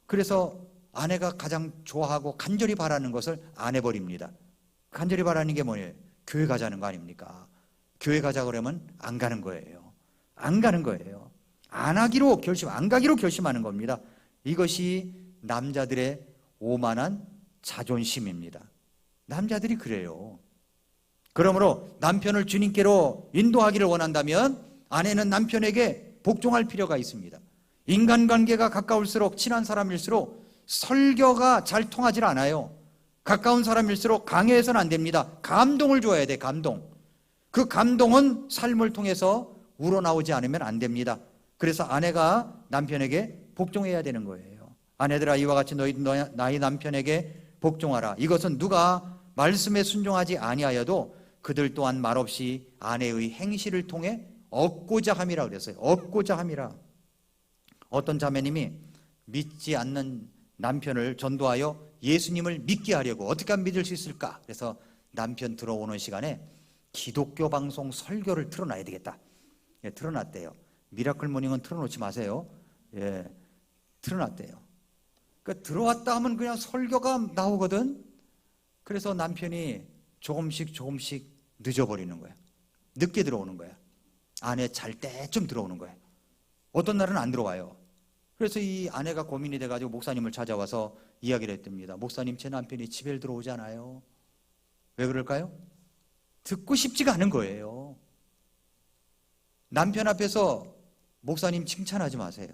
그래서 아내가 가장 좋아하고 간절히 바라는 것을 안 해버립니다. 간절히 바라는 게 뭐예요? 교회 가자는 거 아닙니까? 교회 가자 그러면 안 가는 거예요. 안 가는 거예요. 안 가기로 결심하는 겁니다. 이것이 남자들의 오만한 자존심입니다. 남자들이 그래요. 그러므로 남편을 주님께로 인도하기를 원한다면 아내는 남편에게 복종할 필요가 있습니다. 인간관계가 가까울수록 친한 사람일수록 설교가 잘 통하질 않아요. 가까운 사람일수록 강요해서는 안 됩니다. 감동을 줘야 돼. 감동. 그 감동은 삶을 통해서 우러나오지 않으면 안 됩니다. 그래서 아내가 남편에게 복종해야 되는 거예요. 아내들아 이와 같이 너희 나의 남편에게 복종하라. 이것은 누가 말씀에 순종하지 아니하여도 그들 또한 말없이 아내의 행실을 통해 얻고자 함이라 그랬어요. 얻고자 함이라. 어떤 자매님이 믿지 않는 남편을 전도하여 예수님을 믿게 하려고 어떻게 하면 믿을 수 있을까? 그래서 남편 들어오는 시간에 기독교 방송 설교를 틀어놔야 되겠다. 예, 틀어놨대요. 미라클 모닝은 틀어놓지 마세요. 예, 틀어놨대요. 그러니까 들어왔다 하면 그냥 설교가 나오거든. 그래서 남편이 조금씩 늦어버리는 거야. 늦게 들어오는 거야. 아내 잘 때쯤 들어오는 거야. 어떤 날은 안 들어와요. 그래서 이 아내가 고민이 돼가지고 목사님을 찾아와서 이야기를 했답니다. 목사님, 제 남편이 집에 들어오지 않아요. 왜 그럴까요? 듣고 싶지가 않은 거예요. 남편 앞에서 목사님 칭찬하지 마세요.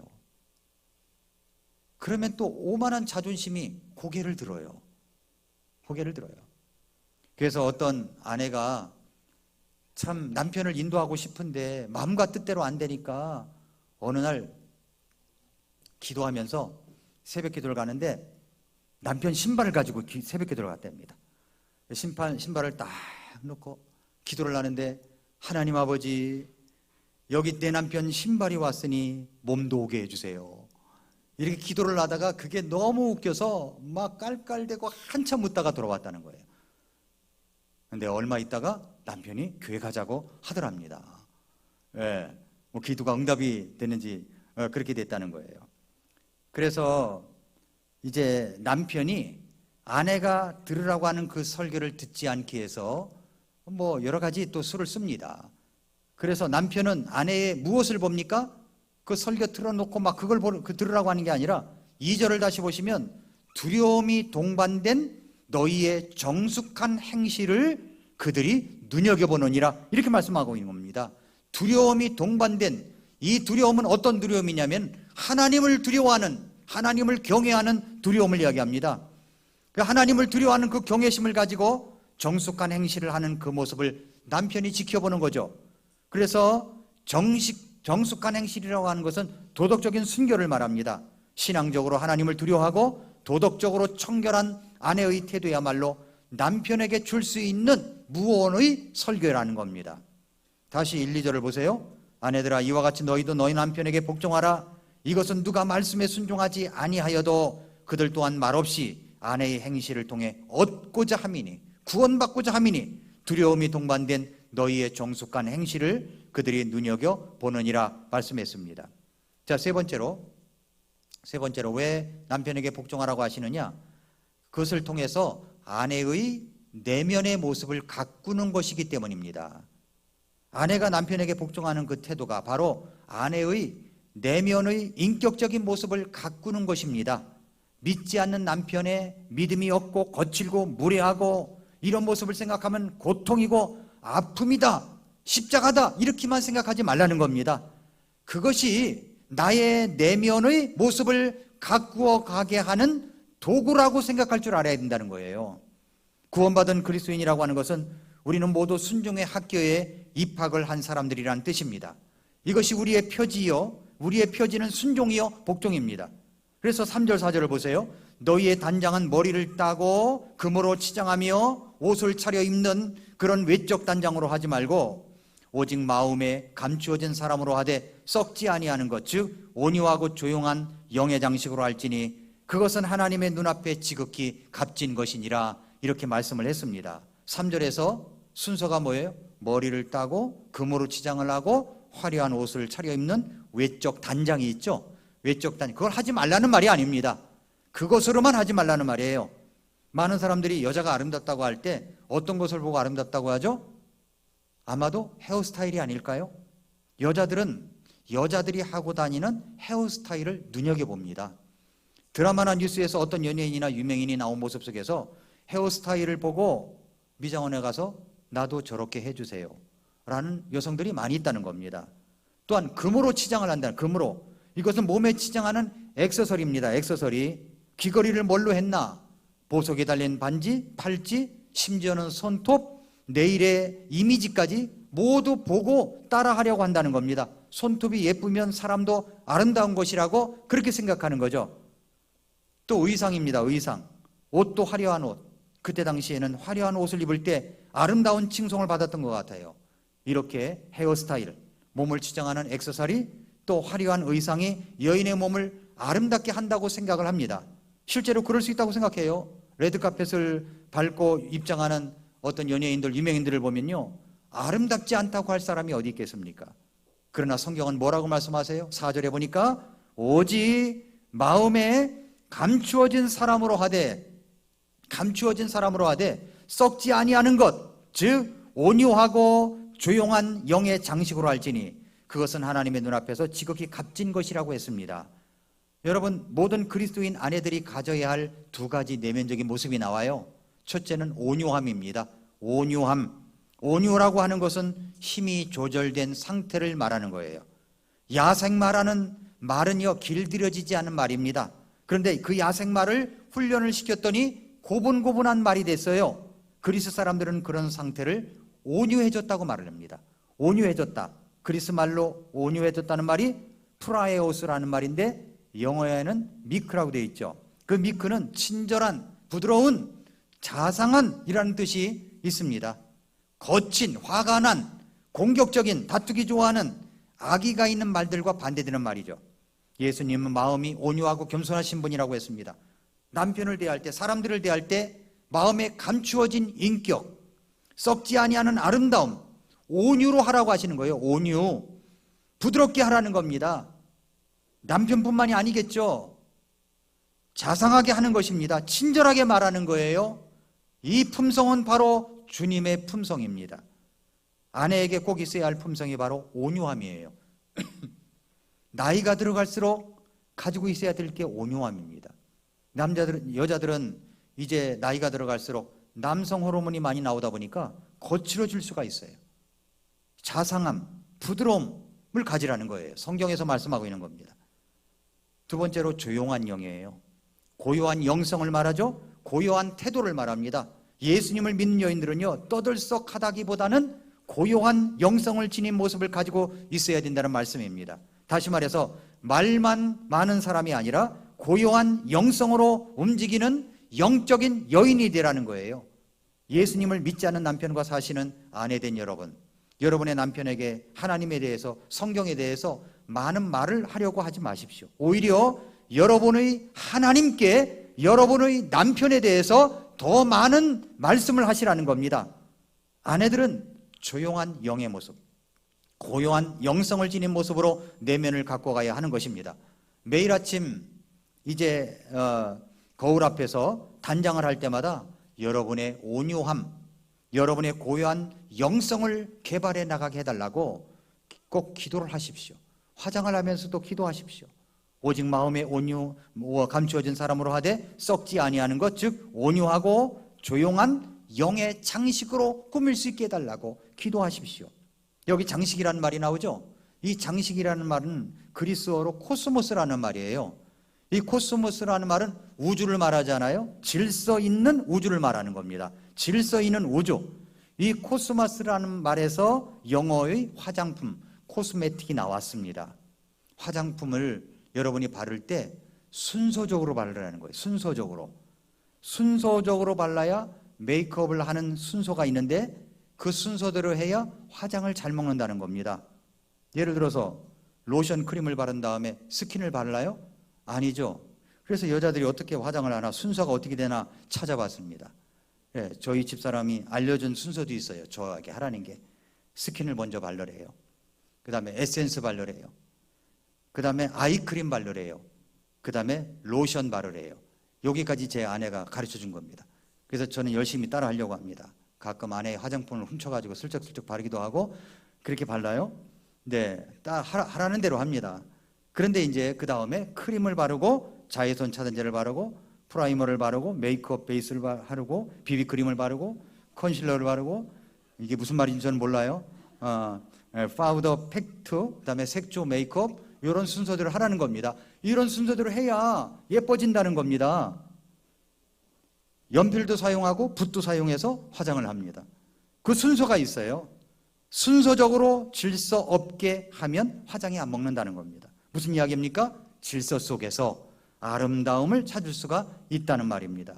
그러면 또 오만한 자존심이 고개를 들어요. 고개를 들어요. 그래서 어떤 아내가 참 남편을 인도하고 싶은데 마음과 뜻대로 안 되니까 어느 날 기도하면서 새벽 기도를 가는데 남편 신발을 가지고 새벽 기도를 갔답니다. 신발을 딱 놓고 기도를 하는데 하나님 아버지, 여기 내 남편 신발이 왔으니 몸도 오게 해주세요. 이렇게 기도를 하다가 그게 너무 웃겨서 막 깔깔대고 한참 웃다가 돌아왔다는 거예요. 근데 얼마 있다가 남편이 교회 가자고 하더랍니다. 예, 뭐 기도가 응답이 됐는지 그렇게 됐다는 거예요. 그래서 이제 남편이 아내가 들으라고 하는 그 설교를 듣지 않기 위해서 뭐 여러 가지 또 수를 씁니다. 그래서 남편은 아내의 무엇을 봅니까? 그 설교 틀어놓고 막 그걸 들으라고 하는 게 아니라 2절을 다시 보시면 두려움이 동반된 너희의 정숙한 행실을 그들이 눈여겨보느니라 이렇게 말씀하고 있는 겁니다. 두려움이 동반된 이 두려움은 어떤 두려움이냐면 하나님을 두려워하는, 하나님을 경외하는 두려움을 이야기합니다. 하나님을 두려워하는 그 경외심을 가지고 정숙한 행실을 하는 그 모습을 남편이 지켜보는 거죠. 그래서 정숙한 행실이라고 하는 것은 도덕적인 순결을 말합니다. 신앙적으로 하나님을 두려워하고 도덕적으로 청결한 아내의 태도야말로 남편에게 줄 수 있는 무언의 설교라는 겁니다. 다시 1, 2절을 보세요. 아내들아 이와 같이 너희도 너희 남편에게 복종하라. 이것은 누가 말씀에 순종하지 아니하여도 그들 또한 말없이 아내의 행실을 통해 얻고자 함이니, 구원받고자 함이니 두려움이 동반된 너희의 정숙한 행실을 그들이 눈여겨보느니라 말씀했습니다. 자, 세 번째로 왜 남편에게 복종하라고 하시느냐? 그것을 통해서 아내의 내면의 모습을 가꾸는 것이기 때문입니다. 아내가 남편에게 복종하는 그 태도가 바로 아내의 내면의 인격적인 모습을 가꾸는 것입니다. 믿지 않는 남편의 믿음이 없고 거칠고 무례하고 이런 모습을 생각하면 고통이고 아픔이다, 십자가다 이렇게만 생각하지 말라는 겁니다. 그것이 나의 내면의 모습을 가꾸어 가게 하는 도구라고 생각할 줄 알아야 된다는 거예요. 구원받은 그리스도인이라고 하는 것은 우리는 모두 순종의 학교에 입학을 한 사람들이란 뜻입니다. 이것이 우리의 표지요, 우리의 표지는 순종이요 복종입니다. 그래서 3절 4절을 보세요. 너희의 단장은 머리를 따고 금으로 치장하며 옷을 차려입는 그런 외적 단장으로 하지 말고 오직 마음에 감추어진 사람으로 하되 썩지 아니하는 것, 즉 온유하고 조용한 영의 장식으로 할지니 그것은 하나님의 눈앞에 지극히 값진 것이니라 이렇게 말씀을 했습니다. 3절에서 순서가 뭐예요? 머리를 따고 금으로 치장을 하고 화려한 옷을 차려입는 외적 단장이 있죠. 외적 단장, 그걸 하지 말라는 말이 아닙니다. 그것으로만 하지 말라는 말이에요. 많은 사람들이 여자가 아름답다고 할 때 어떤 것을 보고 아름답다고 하죠? 아마도 헤어스타일이 아닐까요? 여자들이 하고 다니는 헤어스타일을 눈여겨봅니다. 드라마나 뉴스에서 어떤 연예인이나 유명인이 나온 모습 속에서 헤어스타일을 보고 미장원에 가서 나도 저렇게 해주세요 라는 여성들이 많이 있다는 겁니다. 또한 금으로 치장을 한다는, 금으로, 이것은 몸에 치장하는 액세서리입니다. 액세서리. 귀걸이를 뭘로 했나? 보석에 달린 반지, 팔찌, 심지어는 손톱, 내일의 이미지까지 모두 보고 따라하려고 한다는 겁니다. 손톱이 예쁘면 사람도 아름다운 것이라고 그렇게 생각하는 거죠. 또 의상입니다. 의상. 옷도 화려한 옷. 그때 당시에는 화려한 옷을 입을 때 아름다운 칭송을 받았던 것 같아요. 이렇게 헤어스타일, 몸을 치장하는 액세서리, 또 화려한 의상이 여인의 몸을 아름답게 한다고 생각을 합니다. 실제로 그럴 수 있다고 생각해요. 레드카펫을 밟고 입장하는 어떤 연예인들, 유명인들을 보면요, 아름답지 않다고 할 사람이 어디 있겠습니까? 그러나 성경은 뭐라고 말씀하세요? 4절에 보니까 오직 마음에 감추어진 사람으로 하되 썩지 아니하는 것, 즉 온유하고 조용한 영의 장식으로 할지니 그것은 하나님의 눈앞에서 지극히 값진 것이라고 했습니다. 여러분, 모든 그리스도인 아내들이 가져야 할 두 가지 내면적인 모습이 나와요. 첫째는 온유함입니다. 온유라고 하는 것은 힘이 조절된 상태를 말하는 거예요. 야생마라는 말은요, 길들여지지 않은 말입니다. 그런데 그 야생마를 훈련을 시켰더니 고분고분한 말이 됐어요. 그리스 사람들은 그런 상태를 온유해졌다고 말을 합니다. 온유해졌다. 그리스 말로 온유해졌다는 말이 프라에오스라는 말인데 영어에는 미크라고 되어 있죠. 그 미크는 친절한, 부드러운, 자상한 이라는 뜻이 있습니다. 거친, 화가 난, 공격적인, 다투기 좋아하는, 악의가 있는 말들과 반대되는 말이죠. 예수님은 마음이 온유하고 겸손하신 분이라고 했습니다. 남편을 대할 때, 사람들을 대할 때 마음에 감추어진 인격, 썩지 아니하는 아름다움, 온유로 하라고 하시는 거예요. 온유, 부드럽게 하라는 겁니다. 남편뿐만이 아니겠죠. 자상하게 하는 것입니다. 친절하게 말하는 거예요. 이 품성은 바로 주님의 품성입니다. 아내에게 꼭 있어야 할 품성이 바로 온유함이에요. 나이가 들어갈수록 가지고 있어야 될 게 온유함입니다. 여자들은 이제 나이가 들어갈수록 남성 호르몬이 많이 나오다 보니까 거칠어질 수가 있어요. 자상함, 부드러움을 가지라는 거예요. 성경에서 말씀하고 있는 겁니다. 두 번째로 조용한 영이에요. 고요한 영성을 말하죠. 고요한 태도를 말합니다. 예수님을 믿는 여인들은요, 떠들썩하다기보다는 고요한 영성을 지닌 모습을 가지고 있어야 된다는 말씀입니다. 다시 말해서 말만 많은 사람이 아니라 고요한 영성으로 움직이는 영적인 여인이 되라는 거예요. 예수님을 믿지 않는 남편과 사시는 아내된 여러분, 여러분의 남편에게 하나님에 대해서, 성경에 대해서 많은 말을 하려고 하지 마십시오. 오히려 여러분의 하나님께 여러분의 남편에 대해서 더 많은 말씀을 하시라는 겁니다. 아내들은 조용한 영의 모습, 고요한 영성을 지닌 모습으로 내면을 갖고 가야 하는 것입니다. 매일 아침 이제 거울 앞에서 단장을 할 때마다 여러분의 온유함, 여러분의 고요한 영성을 개발해 나가게 해달라고 꼭 기도를 하십시오. 화장을 하면서도 기도하십시오. 오직 마음의 온유 감추어진 사람으로 하되 썩지 아니하는 것, 즉 온유하고 조용한 영의 장식으로 꾸밀 수 있게 해달라고 기도하십시오. 여기 장식이라는 말이 나오죠. 이 장식이라는 말은 그리스어로 코스모스라는 말이에요. 이 코스모스라는 말은 우주를 말하잖아요. 질서 있는 우주를 말하는 겁니다. 질서 있는 우주. 이 코스모스라는 말에서 영어의 화장품, 코스메틱이 나왔습니다. 화장품을 여러분이 바를 때 순서적으로 바르라는 거예요. 순서적으로 발라야 메이크업을 하는 순서가 있는데 그 순서대로 해야 화장을 잘 먹는다는 겁니다. 예를 들어서 로션 크림을 바른 다음에 스킨을 발라요? 아니죠. 그래서 여자들이 어떻게 화장을 하나, 순서가 어떻게 되나 찾아봤습니다. 예, 저희 집사람이 알려준 순서도 있어요. 저에게 하라는 게. 스킨을 먼저 바르래요. 그 다음에 에센스 바르래요. 그 다음에 아이크림 바르래요. 그 다음에 로션 바르래요. 여기까지 제 아내가 가르쳐 준 겁니다. 그래서 저는 열심히 따라 하려고 합니다. 가끔 아내의 화장품을 훔쳐가지고 슬쩍슬쩍 바르기도 하고 그렇게 발라요. 네, 하라는 대로 합니다. 그런데 이제 그 다음에 크림을 바르고 자외선 차단제를 바르고 프라이머를 바르고 메이크업 베이스를 바르고 비비크림을 바르고 컨실러를 바르고 이게 무슨 말인지 저는 몰라요. 파우더 팩트, 그 다음에 색조 메이크업 이런 순서대로 하라는 겁니다. 이런 순서대로 해야 예뻐진다는 겁니다. 연필도 사용하고 붓도 사용해서 화장을 합니다. 그 순서가 있어요. 순서적으로 질서 없게 하면 화장이 안 먹는다는 겁니다. 무슨 이야기입니까? 질서 속에서 아름다움을 찾을 수가 있다는 말입니다.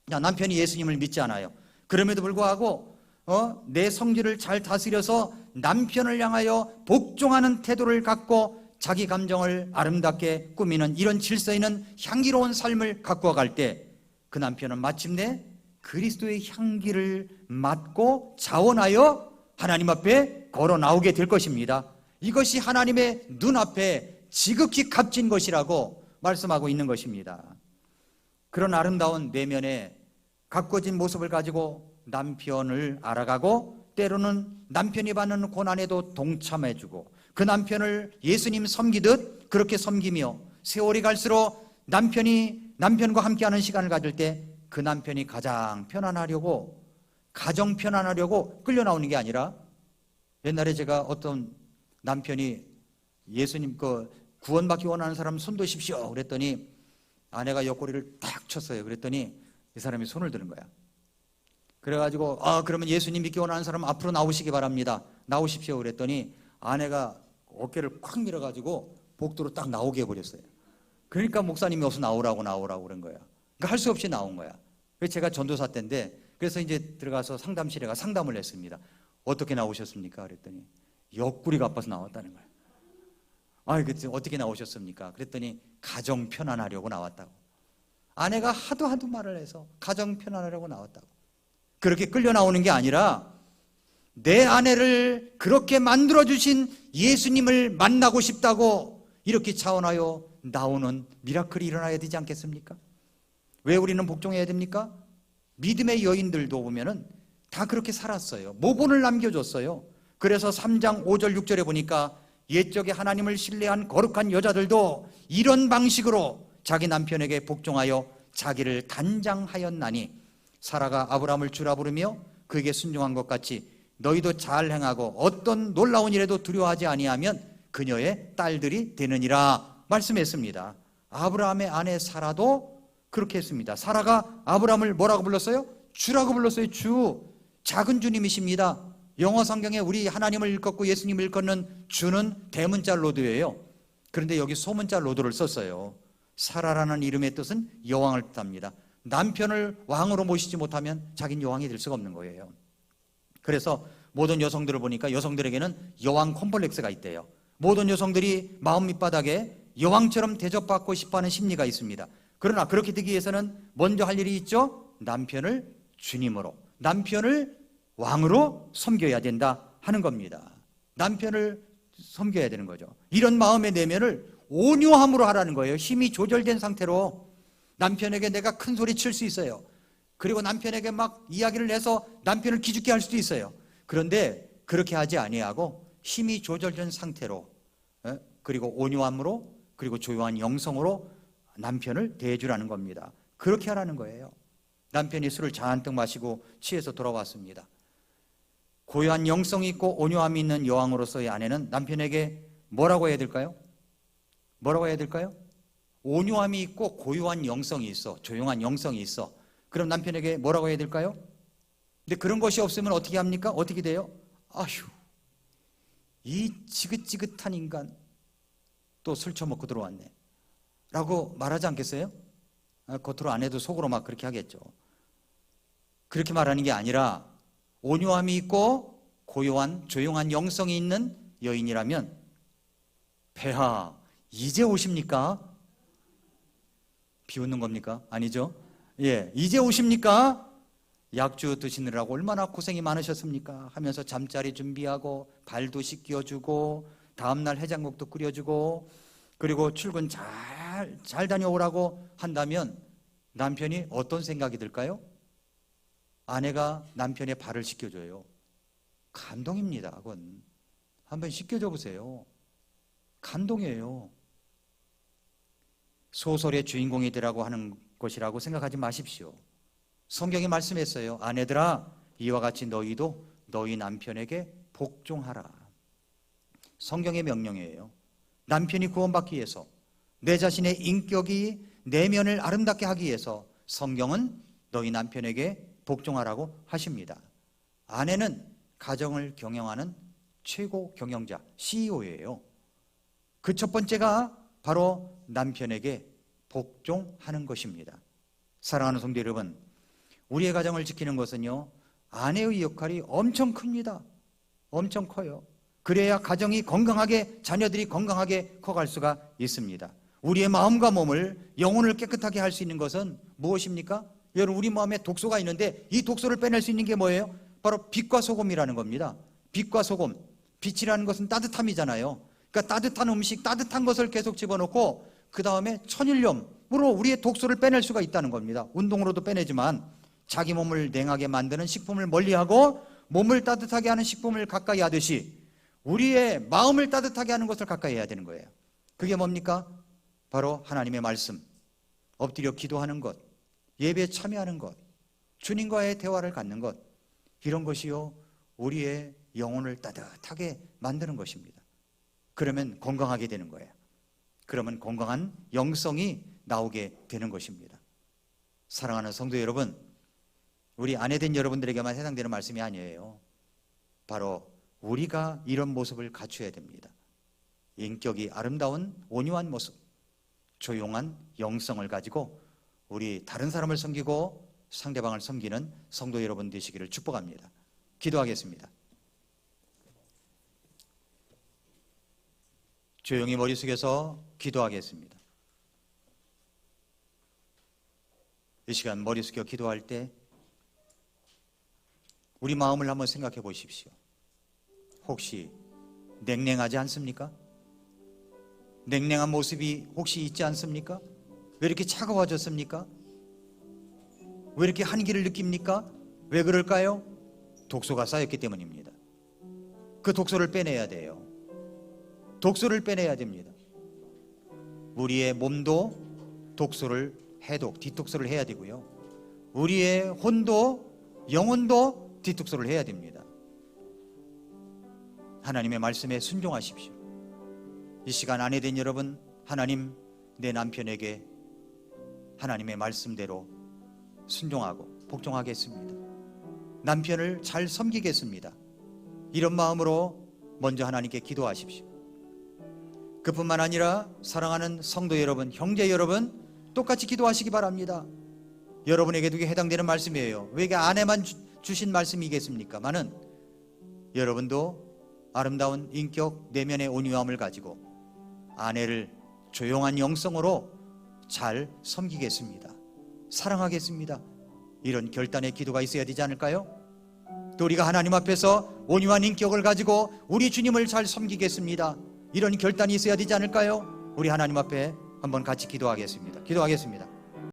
남편이 예수님을 믿지 않아요. 그럼에도 불구하고 내 성질을 잘 다스려서 남편을 향하여 복종하는 태도를 갖고 자기 감정을 아름답게 꾸미는 이런 질서 있는 향기로운 삶을 갖고 갈 때 그 남편은 마침내 그리스도의 향기를 맡고 자원하여 하나님 앞에 걸어 나오게 될 것입니다. 이것이 하나님의 눈앞에 지극히 값진 것이라고 말씀하고 있는 것입니다. 그런 아름다운 내면의 가꿔진 모습을 가지고 남편을 알아가고 때로는 남편이 받는 고난에도 동참해주고 그 남편을 예수님 섬기듯 그렇게 섬기며 세월이 갈수록 남편과 함께하는 시간을 가질 때 그 남편이 가장 편안하려고 가정 편안하려고 끌려 나오는 게 아니라 옛날에 제가 어떤 남편이 예수님 구원받기 원하는 사람 손 드십시오 그랬더니 아내가 옆구리를 딱 쳤어요. 그랬더니 이 사람이 손을 드는 거야. 그래가지고 그러면 예수님 믿기 원하는 사람 앞으로 나오시기 바랍니다. 나오십시오 그랬더니 아내가 어깨를 콱 밀어가지고 복도로 딱 나오게 해버렸어요. 그러니까 목사님이 어서 나오라고 그런 거야. 그러니까 할 수 없이 나온 거야. 그래서 제가 전도사 때인데 그래서 이제 들어가서 상담실에 가 상담을 했습니다. 어떻게 나오셨습니까? 그랬더니 옆구리가 아파서 나왔다는 거야. 그때 어떻게 나오셨습니까? 그랬더니 가정 편안하려고 나왔다고. 아내가 하도 말을 해서 가정 편안하려고 나왔다고. 그렇게 끌려 나오는 게 아니라 내 아내를 그렇게 만들어주신 예수님을 만나고 싶다고 이렇게 차원하여 나오는 미라클이 일어나야 되지 않겠습니까? 왜 우리는 복종해야 됩니까? 믿음의 여인들도 보면은 다 그렇게 살았어요. 모본을 남겨줬어요. 그래서 3장 5절 6절에 보니까 옛적에 하나님을 신뢰한 거룩한 여자들도 이런 방식으로 자기 남편에게 복종하여 자기를 단장하였나니 사라가 아브라함을 주라 부르며 그에게 순종한 것 같이 너희도 잘 행하고 어떤 놀라운 일에도 두려워하지 아니하면 그녀의 딸들이 되느니라 말씀했습니다. 아브라함의 아내 사라도 그렇게 했습니다. 사라가 아브라함을 뭐라고 불렀어요? 주라고 불렀어요. 주. 작은 주님이십니다. 영어 성경에 우리 하나님을 일컫고 예수님을 일컫는 주는 대문자 로드예요. 그런데 여기 소문자 로드를 썼어요. 사라라는 이름의 뜻은 여왕을 뜻합니다. 남편을 왕으로 모시지 못하면 자기는 여왕이 될 수가 없는 거예요. 그래서 모든 여성들을 보니까 여성들에게는 여왕 콤플렉스가 있대요. 모든 여성들이 마음 밑바닥에 여왕처럼 대접받고 싶어하는 심리가 있습니다. 그러나 그렇게 되기 위해서는 먼저 할 일이 있죠. 남편을 주님으로, 남편을 왕으로 섬겨야 된다 하는 겁니다. 남편을 섬겨야 되는 거죠. 이런 마음의 내면을 온유함으로 하라는 거예요. 힘이 조절된 상태로. 남편에게 내가 큰 소리 칠 수 있어요. 그리고 남편에게 막 이야기를 해서 남편을 기죽게 할 수도 있어요. 그런데 그렇게 하지 아니하고 힘이 조절된 상태로, 그리고 온유함으로, 그리고 조용한 영성으로 남편을 대해주라는 겁니다. 그렇게 하라는 거예요. 남편이 술을 잔뜩 마시고 취해서 돌아왔습니다. 고요한 영성이 있고 온유함이 있는 여왕으로서의 아내는 남편에게 뭐라고 해야 될까요? 뭐라고 해야 될까요? 온유함이 있고 고요한 영성이 있어, 조용한 영성이 있어. 그럼 남편에게 뭐라고 해야 될까요? 근데 그런 것이 없으면 어떻게 합니까? 어떻게 돼요? 아휴, 이 지긋지긋한 인간 또 술 처먹고 들어왔네 라고 말하지 않겠어요? 겉으로 안 해도 속으로 막 그렇게 하겠죠. 그렇게 말하는 게 아니라 온유함이 있고 고요한 조용한 영성이 있는 여인이라면, 폐하 이제 오십니까? 비웃는 겁니까? 아니죠. 예, 이제 오십니까? 약주 드시느라고 얼마나 고생이 많으셨습니까? 하면서 잠자리 준비하고 발도 씻겨주고 다음날 해장국도 끓여주고 그리고 출근 잘 다녀오라고 한다면 남편이 어떤 생각이 들까요? 아내가 남편의 발을 씻겨줘요. 감동입니다. 그건 한번 씻겨줘 보세요. 감동이에요. 소설의 주인공이 되라고 하는 것이라고 생각하지 마십시오. 성경이 말씀했어요. 아내들아, 이와 같이 너희도 너희 남편에게 복종하라. 성경의 명령이에요. 남편이 구원받기 위해서, 내 자신의 인격이 내면을 아름답게 하기 위해서 성경은 너희 남편에게 복종하라고 하십니다. 아내는 가정을 경영하는 최고 경영자, CEO예요. 그 첫 번째가 바로 남편에게 복종하는 것입니다. 사랑하는 성도 여러분, 우리의 가정을 지키는 것은요, 아내의 역할이 엄청 큽니다. 엄청 커요. 그래야 가정이 건강하게, 자녀들이 건강하게 커갈 수가 있습니다. 우리의 마음과 몸을, 영혼을 깨끗하게 할 수 있는 것은 무엇입니까? 여러분, 우리 마음에 독소가 있는데 이 독소를 빼낼 수 있는 게 뭐예요? 바로 빛과 소금이라는 겁니다. 빛과 소금. 빛이라는 것은 따뜻함이잖아요. 그러니까 따뜻한 음식, 따뜻한 것을 계속 집어넣고 그 다음에 천일염으로 우리의 독소를 빼낼 수가 있다는 겁니다. 운동으로도 빼내지만 자기 몸을 냉하게 만드는 식품을 멀리하고 몸을 따뜻하게 하는 식품을 가까이 하듯이 우리의 마음을 따뜻하게 하는 것을 가까이 해야 되는 거예요. 그게 뭡니까? 바로 하나님의 말씀, 엎드려 기도하는 것, 예배에 참여하는 것, 주님과의 대화를 갖는 것, 이런 것이요 우리의 영혼을 따뜻하게 만드는 것입니다. 그러면 건강하게 되는 거예요. 그러면 건강한 영성이 나오게 되는 것입니다. 사랑하는 성도 여러분, 우리 아내된 여러분들에게만 해당되는 말씀이 아니에요. 바로 우리가 이런 모습을 갖춰야 됩니다. 인격이 아름다운 온유한 모습, 조용한 영성을 가지고 우리 다른 사람을 섬기고 상대방을 섬기는 성도 여러분 되시기를 축복합니다. 기도하겠습니다. 조용히 머리 숙여서 기도하겠습니다. 이 시간 머리 숙여 기도할 때 우리 마음을 한번 생각해 보십시오. 혹시 냉랭하지 않습니까? 냉랭한 모습이 혹시 있지 않습니까? 왜 이렇게 차가워졌습니까? 왜 이렇게 한기를 느낍니까? 왜 그럴까요? 독소가 쌓였기 때문입니다. 그 독소를 빼내야 돼요. 독소를 빼내야 됩니다. 우리의 몸도 독소를 해독, 디톡스를 해야 되고요. 우리의 혼도, 영혼도 뒤통수를 해야 됩니다. 하나님의 말씀에 순종하십시오. 이 시간 아내된 여러분, 하나님 내 남편에게 하나님의 말씀대로 순종하고 복종하겠습니다. 남편을 잘 섬기겠습니다. 이런 마음으로 먼저 하나님께 기도하십시오. 그뿐만 아니라 사랑하는 성도 여러분, 형제 여러분, 똑같이 기도하시기 바랍니다. 여러분에게도 해당되는 말씀이에요. 왜 이게 아내만 주신 말씀이겠습니까? 많은 여러분도 아름다운 인격, 내면의 온유함을 가지고 아내를 조용한 영성으로 잘 섬기겠습니다. 사랑하겠습니다. 이런 결단의 기도가 있어야 되지 않을까요? 또 우리가 하나님 앞에서 온유한 인격을 가지고 우리 주님을 잘 섬기겠습니다. 이런 결단이 있어야 되지 않을까요? 우리 하나님 앞에 한번 같이 기도하겠습니다. 기도하겠습니다.